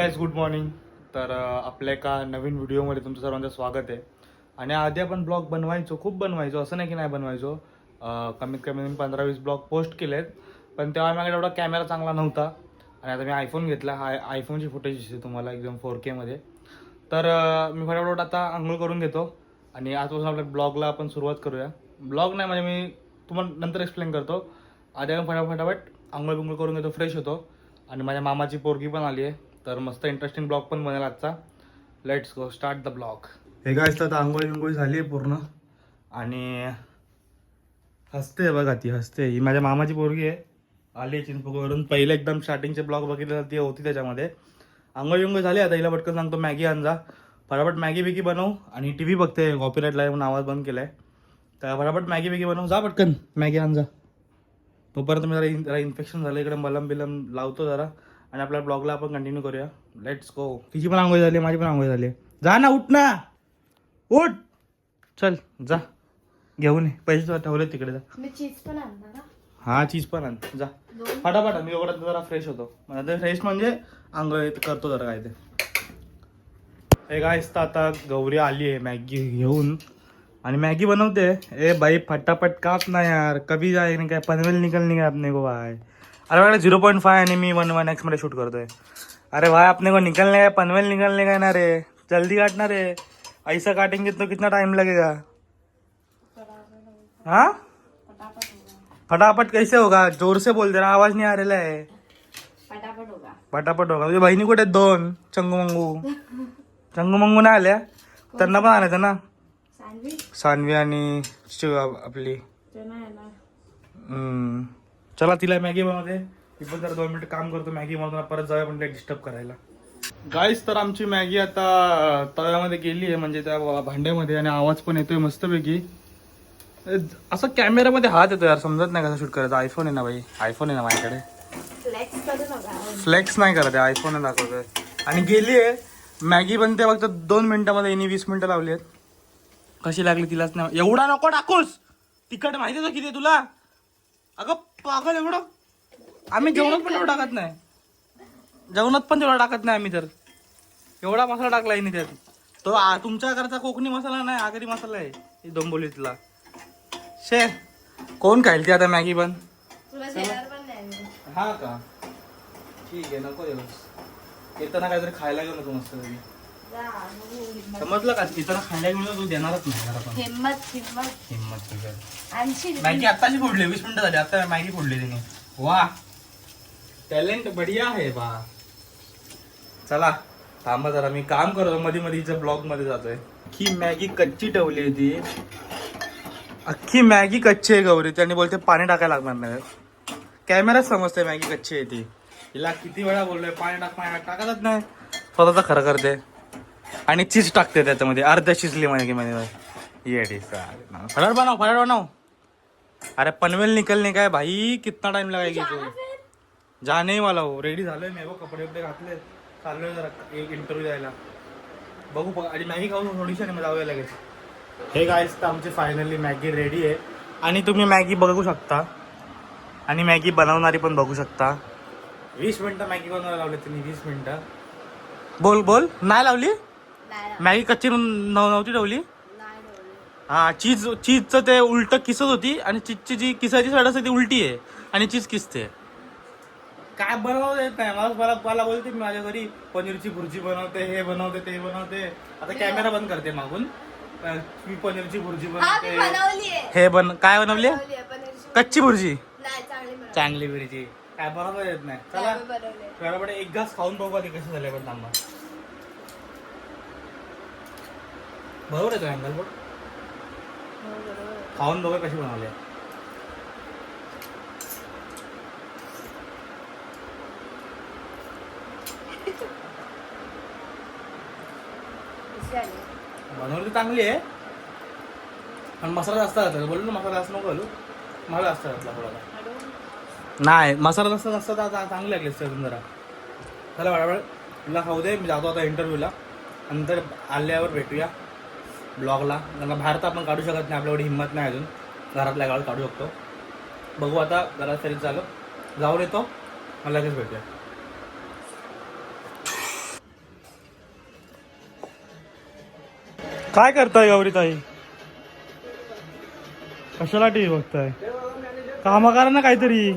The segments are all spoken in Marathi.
Guys good morning. तर आपल्या एका नवीन व्हिडिओमध्ये तुमचं सर्वांचं स्वागत आहे. आणि आधी आपण ब्लॉग बनवायचो, खूप बनवायचो, असं नाही की नाही बनवायचो. कमीत कमी 15-20 ब्लॉग पोस्ट केलेत, पण तेव्हा माझ्याकडे एवढा कॅमेरा चांगला नव्हता. आणि आता मी आयफोन घेतला. आयफोनची फुटेज दिसते तुम्हाला एकदम 4K मध्ये. तर मी फटाफट आता आंघोळ करून घेतो आणि आजपासून आपल्या ब्लॉगला आपण सुरुवात करूया. ब्लॉग नाही म्हणजे मी तुम्हाला नंतर एक्सप्लेन करतो. आधी आपण फटाफट आंघोळ करून घेतो, फ्रेश होतो. आणि माझ्या मामाची पोरगी पण आली आहे, तर मस्त इंटरेस्टिंग ब्लॉग पण बनेल आजचा. Let's go start the blog. हे काय असतं, आंघोळी झाली आहे पूर्ण आणि हसते बघा, ती हसते. ही माझ्या मामाची पोरगी आहे, आली आहे चिंचपोकळवरून. पहिले एकदम स्टार्टिंगचे ब्लॉग बघितले ती होती त्याच्यामध्ये. आंघोळी झाली. आता हिला पटकन सांगतो मॅगी आणजा, फटाफट मॅगी बिगी बनव. आणि टी व्ही बघते, कॉपीराईट लाईव्ह म्हणून आवाज बंद केलाय. तर फटाफट मॅगी बिगी बनव, जा पटकन मॅगी आणजा. तोपर्यंत मी जरा इन्फेक्शन झालं, इकडे मलम बिलम लावतो जरा. आणि आपल्या ब्लॉगला आपण कंटिन्यू करूया. Let's go. तिची पण आंघोळ झाली, माझी पण आंघोळ झाली. जा ना, उठ ना, उठ, चल जा घेऊन ये. पैसे ठेवले तिकडे, जा. मी चीज पण आणणार ना. हा चीज पण आण, जा फटाफट. मी एवढं जरा फ्रेश होतो, म्हणजे फ्रेश म्हणजे आंघोळ करतो जरा काय ते. हे काय असतं, आता गौरी आली आहे मॅगी घेऊन आणि मॅगी बनवते. ए भाई फटाफट काप ना यार, कभी जाए काय पनवेल निकलने का अपने को भाई. अरे भाई 0.5 आणि मी 1:1x मध्ये शूट करतोय. अरे भाई अपने को निकलने का पनवेल निकलने का ना रे, जल्दी काटना रे. ऐसा काटेंगे तो कितना टाइम लगेगा. हाँ फटाफट कैसे होगा, जोर से बोल दे रहा, आवाज नहीं आ रहा है. फटाफट होगा. फटाफट होगा. तुझ्या बहिणी कुठे आहेत दोन, चंगू मंगू नाही आल्या, त्यांना पण आणायचं ना. सँडविच सान्वी आणि आपली. ते नाही येणार. चला तिला मॅगी बनवते. ती पण जरा 2 मिनिट काम करतो मॅगी बनवताना, परत जाऊया पण डिस्टर्ब करायला. गाईस तर आमची मॅगी आता तव्यामध्ये गेली आहे, म्हणजे त्या भांड्यामध्ये, आणि आवाज पण येतोय मस्तपैकी. असं कॅमेरामध्ये हात येतो यार, समजत नाही कसं शूट करायचं. आयफोन आहे ना भाई, आयफोन आहे ना माझ्याकडे. फ्लेक्स करू नका. फ्लेक्स नाही करत आहे, आयफोन दाखवतोय. आणि गेली आहे मॅगी बनते फक्त 2 मिनिटामध्ये, यांनी 20 मिनिटं लावली आहेत. कशी लागली तिलाच नाही. एवढा नको टाकूस, तिखट माहिती आहे किती तुला. अगं पागल, एवढं आम्ही जेवणात पण एवढं टाकत नाही, जेवणात पण तेवढा टाकत नाही आम्ही. तर एवढा मसाला टाकला आहे त्यात. तो तुमच्या घरचा कोकणी मसाला नाही, आगरी मसाला आहे डोंबिवलीतला. शे कोण खाईल ती आता मॅगी पण. तुला देणार पण नाही मी. हा का, ठीक आहे, नको दिवस. येताना काहीतरी खायला घेऊन तू मस्त पैकी. जा, हिम्मत. समजलं का, येताना खायला घेऊन तू देणारच नाही जरा पण. हिम्मत. हिम्मत ठीक आहे. आणशी मॅगी आत्ताची फोडली, 20 मिनिटं झाली आता मॅगी फोडली तिने. वा, टॅलेंट बढिया आहे बा. चला थांबा जरा, मी काम करतो, मध्ये मध्ये ब्लॉग मध्ये जातोय. अख्खी मॅगी कच्ची ठेवली आहे ती, अख्खी मॅगी कच्ची आहे गौरी. त्याने बोलते पाणी टाकायला लागणार नाही. कॅमेराच समजते मॅगी कच्ची आहे ती. हिला किती वेळा बोललोय पाणी टाकतच नाही, स्वतःचा खरं करते. आणि चीज टाकते त्याच्यामध्ये, अर्ध्या शिजली मॅगी मध्ये. ये फटाफट बनव. अरे पनवेल निकलने का है भाई, कितना टाइम लगाएगी तू. जाने वाला हो, रेडी झालोय मी, कपडे वपडे घातले, चाललोय जरा एक इंटरव्ह्यू द्यायला. बघू आणि मॅगी खाऊन थोडीशी आणि जाऊया लगेच. हे गाईस तर आमची फायनली मॅगी रेडी आहे. आणि तुम्ही मॅगी बघू शकता आणि मॅगी बनवणारी पण बघू शकता. 20 मिनिटं मॅगी बनवायला लावली तिने, 20 मिनिटं. बोल नाही लावली मॅगी, कच्ची नव्हती ठेवली. हा, चीजचं ते उलट किसत होती, आणि चीजची जी किसायची साईड असते ती उलटी आहे, आणि चीज किसते. काय बनवता येत नाही मला बोलते माझ्या घरी पनीरची भुर्जी बनवते, हे बनवते, ते बनवते. आता कॅमेरा बंद करते मागून. मी पनीरची भुर्जी बनवते, हे काय बनवली, कच्ची भुर्जी, चांगली भुर्जी. काय बनवता येत नाही. चला बरोबर एक घास खाऊन बघू आधी कसं झालंय. पण थांबा, बरोबर आहे तो अँगल, पण खाऊन बघा कशी बनवली. बनवली चांगली आहे, पण मसाला जास्त घातला. बोललो ना मसाला जास्त नको घालू, मला जास्त घातला थोडा. नाही मसाला जास्त चांगली लागली अजून जरा. चला बरोबर तुला खाऊ दे, मी जातो आता इंटरव्ह्यूला. नंतर आल्यावर भेटूया ब्लॉगला. त्यांना बाहेर तर आपण काढू शकत नाही, आपल्या एवढी हिंमत नाही अजून. घरातल्या गावात काढू शकतो. बघू आता, घरात तरी जाऊन येतो, मला लगेच भेटूया. काय करताय गौरी ताई? कशाला टीव्ही बघताय? काम करा ना काहीतरी.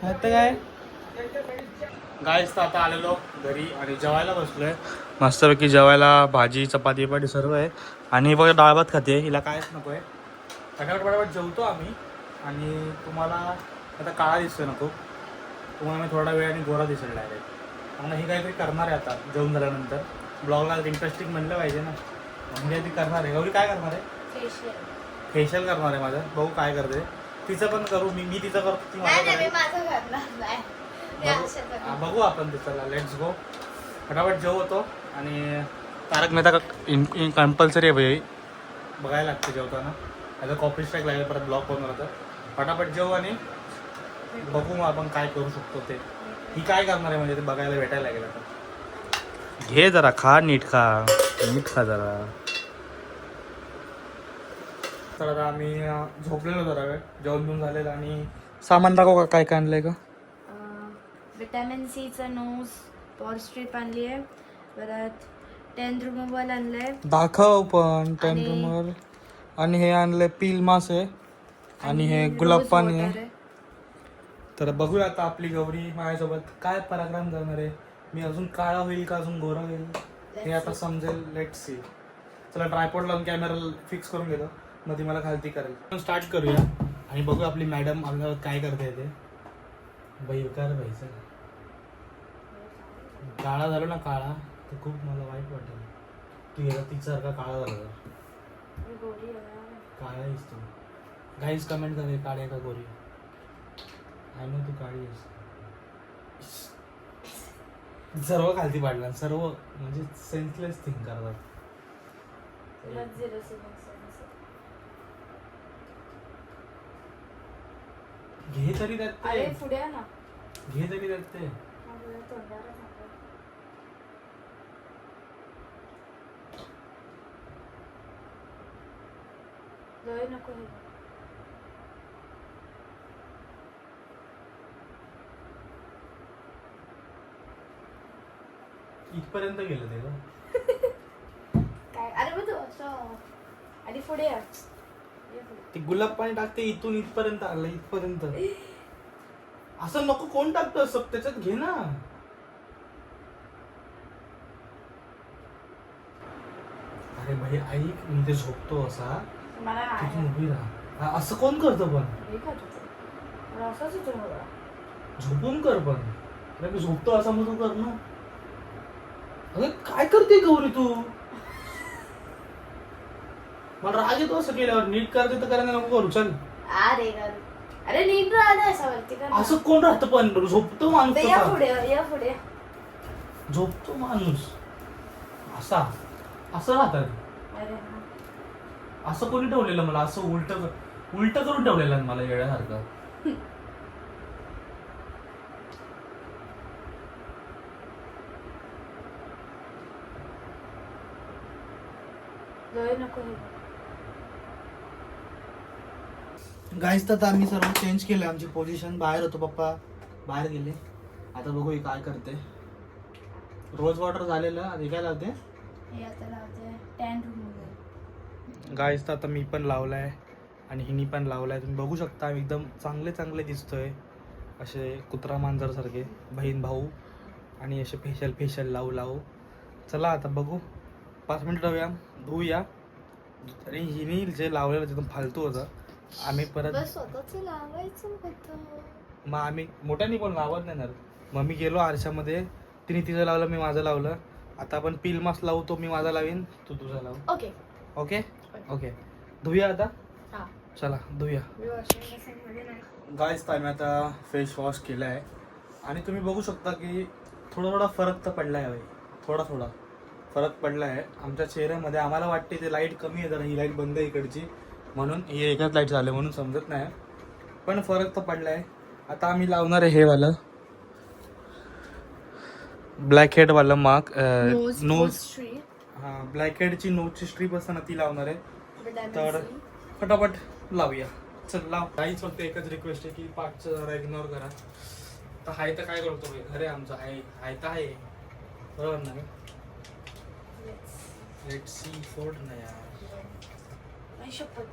आता काय गाईस आता आलेलो घरी आणि जेवायला बसलोय. मस्तपैकी जेवायला भाजी चपाती पाटी सर्व आहे. आणि बघा डाळ भात खाते. हिला कायच नको आहे. पटापट जेवतो आम्ही. आणि तुम्हाला आता काळा दिसतोय नको, तुम्हाला मी थोडा वेळाने गोरा दिसेल डायरेक्ट. आणि ही काहीतरी करणार आहे आता जेवून झाल्यानंतर. ब्लॉगला इंटरेस्टिंग म्हणलं पाहिजे ना, म्हणजे ती करणार आहे. गौरी काय करणार आहे? फेशियल करणार आहे माझं. बघू काय करते. तिचं पण करू. मी तिचं करतो, ती माझं करेल. बघू आपण तिचं. Let's go. फटाफट जेवतो. आणि तारक मेहता कंपल्सरी आहे भाई, बघायला लागते जेवताना. आता कॉपी स्ट्राईक लागेल परत ब्लॉग बनवला तर. फटाफट जेवू आणि बघू मग आपण काय करू शकतो ते. ही काय करणार आहे म्हणजे ते बघायला भेटायला लागेल आता. घे जरा, खा नीट, नीट खा जरा. तर आता आम्ही झोपलेलो जरा वेळ, जेवण घेऊन झालेलं. आणि सामान दाखव का काय काय आणलंय का. विटॅमिन सीचं नोज पॉर स्ट्रीप आणली आहे. परत 10 रिमूव्हल आणलंय. दाखव पण 10 आणि- रिमूव्हल. आणि हे आणलंय पील मास आहे. आणि हे गुलाब रोज पाणी वॉटर आहे. तर बघूया आता आपली गौरी माझ्यासोबत काय पराक्रम करणार आहे. मी अजून काळा होईल का अजून गोरा होईल हे आता समजेल. Let see. चला ट्रायपॉड लावून कॅमेरा फिक्स करून घेतो, मग ती मला खालती करेल. स्टार्ट करूया आणि बघूया आपली मॅडम आपल्याला काय करते ते. भयंकर व्हायचं काळा झालो ना, काळा तर खूप मला वाईट वाटेल. तू गेला तिच्यासारखा काळा झाला. काळा आहेस तू. गाईज कमेंट करे काळी का गोरी. आय नो तू काळी आहेस. सर्व खालती पाडला. सर्व म्हणजे सेन्सलेस थिंक करतात. घे तरी त्यात ते. अरे पुढे आहे ना. घे तरी त्यात ते. नको इथपर्यंत गेलं ते का. काय. अरे बघ तू असं आणि पुढे या. ते गुलाब पाणी टाकते इथून इथपर्यंत आलं. इथपर्यंत असं नको. कोण टाकतं असं त्याच्यात. घे ना. अरे भाई ऐक, मी ते झोपतो असा मला तिथून उभी राहा. असं कोण करतं पण. असंच होतं मला. झोपून कर पण. अरे मी झोपतो असा मग तू कर ना. अरे काय करते गौरी तू. मला राग येतो असं केल्यावर. नीट करते तर करायला नको करू. चल. अरे नीट राहते असं वरती कर. असं कोण राहतं पण. झोपतो माणूस या तसा. पुढे या पुढे. झोपतो माणूस असा. असं राहतात. अरे असं कोणी ठेवलेलं मला. असं उलट करून ठेवलेलं मला येण्यासारखं. नको. गाईस तर आम्ही सर्व चेंज केलं. आमची पोझिशन बाहेर होतो. पप्पा बाहेर गेले. आता बघू ही काय करते. रोज वॉटर झालेलं. आधी काय लावते. गाईस तर आता मी पण लावलाय आणि हिनी पण लावलाय. तुम्ही बघू शकता एकदम चांगले दिसतोय. असे कुत्रा मांजर सारखे बहीण भाऊ. आणि असे फेशियल लावू. चला आता बघू. 5 मिनिटं धुऊया. आणि हिनी जे लावलेलं एकदम फालतू होतं. आम्ही परत स्वतःच लावायचं होतं. मग आम्ही मोठ्यानी पण लावत नाही ना. मग मी गेलो आरशामध्ये. तिने तिचं लावलं, मी माझं लावलं. आता आपण पील मास्क लावू. तो मी माझा लावीन, तू तुझा लाव. Okay okay okay. धुया आता. हा. चला धुया. गाईस आम्ही आता फेस वॉश केलं आहे. आणि तुम्ही बघू शकता की थोडा फरक तर पडला आहे. थोडा फरक पडला आहे आमच्या चेहऱ्यामध्ये. आम्हाला वाटते ते लाईट कमी आहे जरा. ही लाईट बंद आहे इकडची, म्हणून हे एकच लाईट झाले म्हणून समजत नाही. पण फरक तर पडला आहे. आता आम्ही लावणार आहे हे वालं ब्लॅक हेड वाला मार्क. नोज. हां, ब्लॅक हेडची नोजची स्ट्रीप असताना ती लावणार आहे. तर फटाफट लावूया. चल लाव. काहीच फक्त एकच रिक्वेस्ट आहे की पाठचं जरा इग्नोर करा. तर हाय तर काय करतो घर आहे आमचं. हाय तर आहे बरोबर ना. लेट्स सी फोड ना यार. आई शपथ.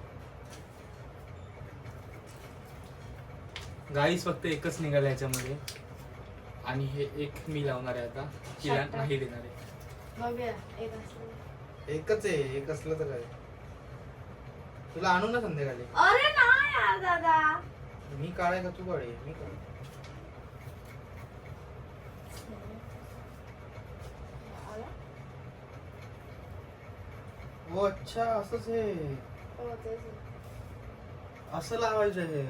गाईस फक्त एकच निघालं याच्यामध्ये आणि हे एक मी लावणार आहे आता. तिला शाटा. नाही देणार आहे. बघूया एक असलं. एकच आहे. एक असलं तर काय तुला आणू ना संध्याकाळी. अरे नाही यार दादा. मी काढाय का तू काढे. मी काढ. ओ अच्छा असंच आहे. हो, तेच. असं लावायचं आहे.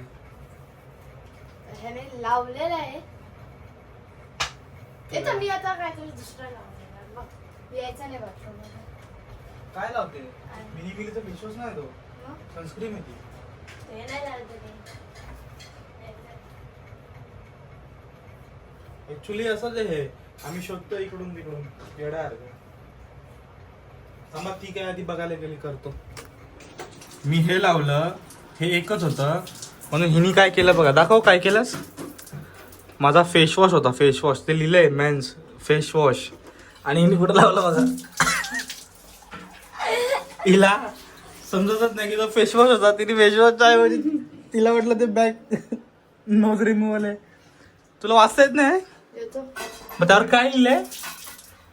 ह्याने लावलेलं आहे. ते तर मी आता काहीतरी दुसरं लावणार बघ. यायचं नाही बाथरूम मध्ये. काय लावते मिनी मिलीचा फेसवॉश नाही तो. सनस्क्रीन आहे ती. ते नाही लावते मी. ऍक्च्युली असंच आहे. आम्ही शोधतो इकडून तिकडून येडा आहे. थांबा ती काय आधी बघायला गेली करतो. मी हे लावलं. हे एकच होतं म्हणून हिनी काय केलं बघा. दाखव काय केलंस. माझा फेसवॉश होता. फेसवॉश ते लिहिलंय मेन्स फेसवॉश आणि हिने कुठं लावलं बघा. हिला समजतच नाही की तो फेसवॉश होता. तिने फेसवॉशच्या ऐवजी तिला म्हटलं ते बॅग नोज रिमूव्हल आहे. तुला वाचता येत नाही. येतो. मग त्यावर काय लिहिलंय.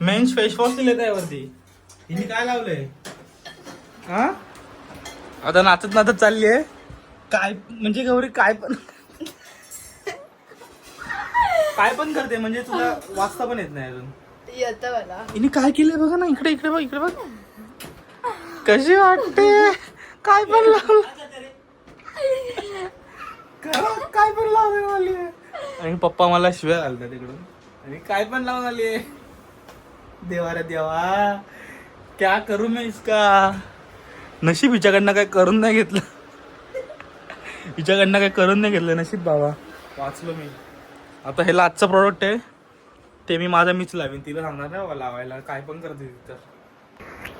मेन्स फेसवॉश लिहिलंय त्यावरती. हिने काय लावलंय. हा आता नाचत नाचत चालली आहे. काय म्हणजे गौरी काय पण काय पण करते म्हणजे तुला वाचता पण येत नाही अजून. येतं मला. हिने काय केलंय बघा ना. इकडे इकडे बघ. इकडे बघ कशी वाटते. काय पण लावलं. काय पण लावलं आली. आणि पप्पा मला शिव्या घालतात तिकडून. आणि काय पण लावून आली. देवा रे देवा क्या करू मी इसका. नशीब हिच्याकडनं काय करून नाही घेतलं. हिच्याकडनं काय करून नाही घेतलं. नशीब बाबा वाचलो मी. आता हे आजचं प्रॉडक्ट आहे ते मीच लावीन. तिला सांगणार नाही बाबा लावायला. काय पण करते ती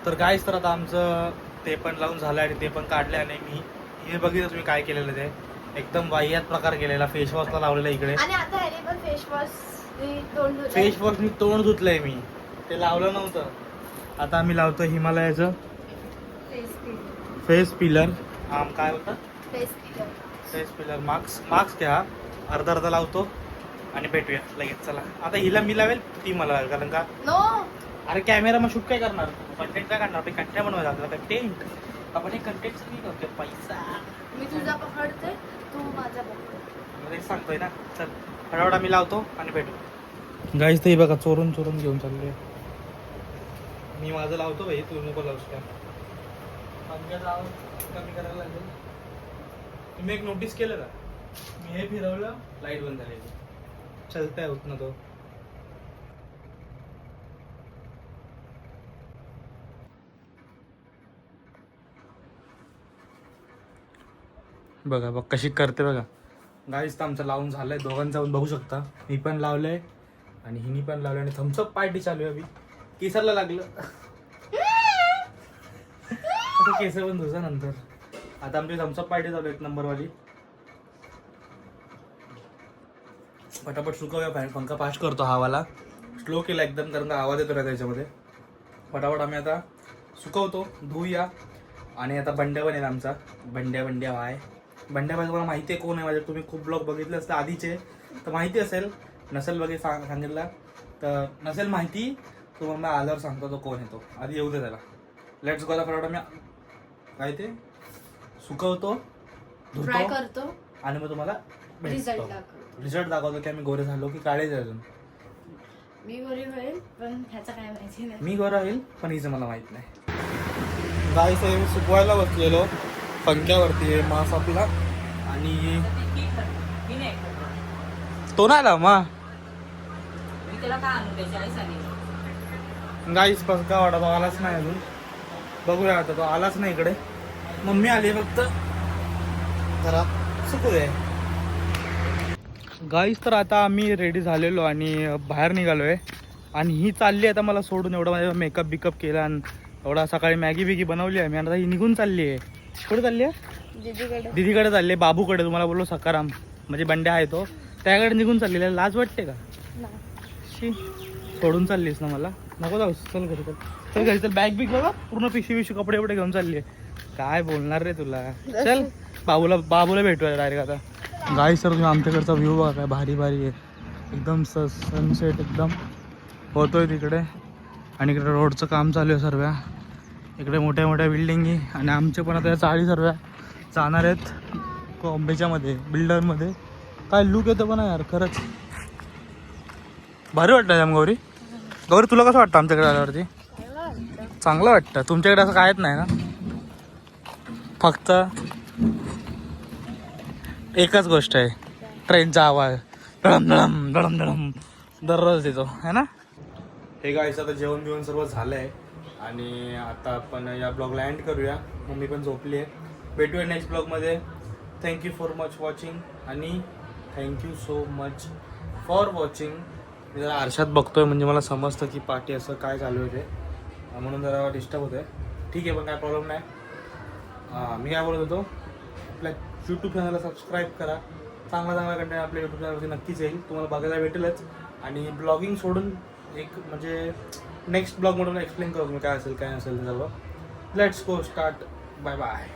तर काहीच. तर आता आमचं ते पण लावून झालं आणि ते पण काढले. आणि मी हे बघितलं तुम्ही काय केलेलं ते एकदम वाह्यात प्रकार केलेला. फेसवॉशला लावलेला इकडे. आणि आता ह्याने पण फेसवॉश तोंड धुतलंय. फेसवॉश मी तोंड धुतलंय. मी ते लावलं नव्हतं. आता आम्ही लावतो हिमालयाचं फेस पिलर. काय होतं फेस पिलर. मास्क घ्या. अर्धा लावतो आणि भेटूया लगेच. चला आता हिला मी लावेल ती मला लावेल. कारण का नो. अरे कॅमेरा मग शूट काय करणार. कंटेंट काय करणार. आपण कंटेंट बनवायला लागला. कंटेंट आपण एक कंटेंट नाही करतोय. पैसा मी तुझा पकडते तू माझा पकड. मला सांगतोय ना. चल फटाफट आम्ही लावतो आणि भेटू. गाईस ते बघा चोरून घेऊन चालले. मी माझं लावतो भाई. तू नको लावूस का. लाव कमी करायला लागेल. तुम्ही एक नोटीस केलं का. मी हे फिरवलं लाईट बंद झाली. चलताय होत ना तो. बघा बघ कशी करते बघा. गाईस तर आमचं लावून झालंय. दोघांचं जाऊन बघू शकता. मी पण लावलंय आणि हिनी पण लावलंय. आणि थम्सअप पार्टी चालू आहे. अभि केसरला लागलं. आता केस पण धुजा नंतर. आता आमची थम्सअप पार्टी चालू 1 नंबरवाली. फटाफट सुकवूया. पंखा फास्ट करतो हवाला. स्लो केला एकदम कारण का आवाज येतो ना त्याच्यामध्ये. फटाफट आम्ही आता सुकवतो. धुऊया. आणि आता बंड्या पण येईल आमचा. बंड्या भाई. बंड्या भाई तुम्हाला माहिती आहे कोण आहे माझ्या. तुम्ही खूप ब्लॉग बघितले असते आधीचे तर माहिती असेल. नसेल बघे सांगितलं तर नसेल माहिती तुम्हाला आल्यावर सांगतो तो कोण येतो. आधी येऊ दे त्याला. Let's go. फटाफट आम्ही काय ते सुकवतो ट्राय धुतो करतो आणि मग तुम्हाला रिझल्ट दाखवतो की आम्ही गोरे झालो की काळेच अजून. मी गोरी होईल पण ह्याचा काय माहिती नाही. मी गोरा होईल पण हिचं मला माहित नाही. गाईस मी सुकवायला बसलेलो पंख्यावरती. मास आपला आणि तो नाही आला मा. गाईस पंखा वाढा तो आलाच नाही अजून. बघूया आता तो आलाच नाही इकडे. मम्मी आली फक्त जरा सुकू दे. गाईस तर आता आम्ही रेडी झालेलो आणि बाहेर निघालोय. आणि ही चालली आता मला सोडून. एवढा माझा मेकअप बिकअप केला आणि एवढा सकाळी मॅगी बिगी बनवली आहे मी. आता ही निघून चालली आहे. कुठे चालली आहे. दीदीकडे चालली आहे. बाबूकडे. तुम्हाला बोललो सकाराम म्हणजे बंड्या आहे तो त्याकडे निघून चाललेला. लाज वाटते का. शी सोडून चाललीस ना मला? नको जाऊस, चल घरी चल. चल घरी चल. बॅग बिग बघा, पूर्ण पिशवी कपडे वपडे घेऊन चालली आहे. काय बोलणार रे तुला. चल बाबूला भेटूया डायरेक्ट आता. गाई सर तुम्ही आमच्याकडचा व्ह्यू बघा काय भारी भारी आहे. एकदम सनसेट एकदम होतोय तिकडे. आणि इकडे रोडचं काम चालू आहे सर्व. इकडे मोठ्या मोठ्या बिल्डिंगी. आणि आमचे पण आता या चाळी सर्व जाणार आहेत कॉम्बेच्यामध्ये बिल्डरमध्ये. काय लुक येतं पण यार खरंच भारी वाटतं जाम. गौरी तुला कसं वाटतं आमच्याकडे आल्यावरती? चांगलं वाटतं. तुमच्याकडे असं कायच नाही ना? फक्त एकच गोष्ट आहे, ट्रेनचा आवाज धडम धडम धडम धडम दररोज येतो है ना. हे गायचं आता जेवण बिवण सर्व झालं आहे. आणि आता आपण या ब्लॉगला एंड करूया. मम्मी पण झोपली आहे. भेटूया नेक्स्ट ब्लॉगमध्ये. Thank you for much watching. आणि thank you so much for watching. मी जरा आरशात बघतोय म्हणजे मला समजतं की पाठी असं काय चालू आहे ते, म्हणून जरा डिस्टर्ब होतं आहे. ठीक आहे, पण काय प्रॉब्लेम नाही. मी काय बोलत होतो, आपल्या यूट्यूब चॅनलला सबस्क्राईब करा. चांगला कंटेंट आपल्या यूट्यूब चॅनलवरती नक्कीच येईल, तुम्हाला बघायला भेटेलच. आणि ब्लॉगिंग सोडून एक म्हणजे नेक्स्ट ब्लॉगमधून एक्सप्लेन करू मी काय असेल काय नसेल ते सर्व. Let's go start. Bye bye.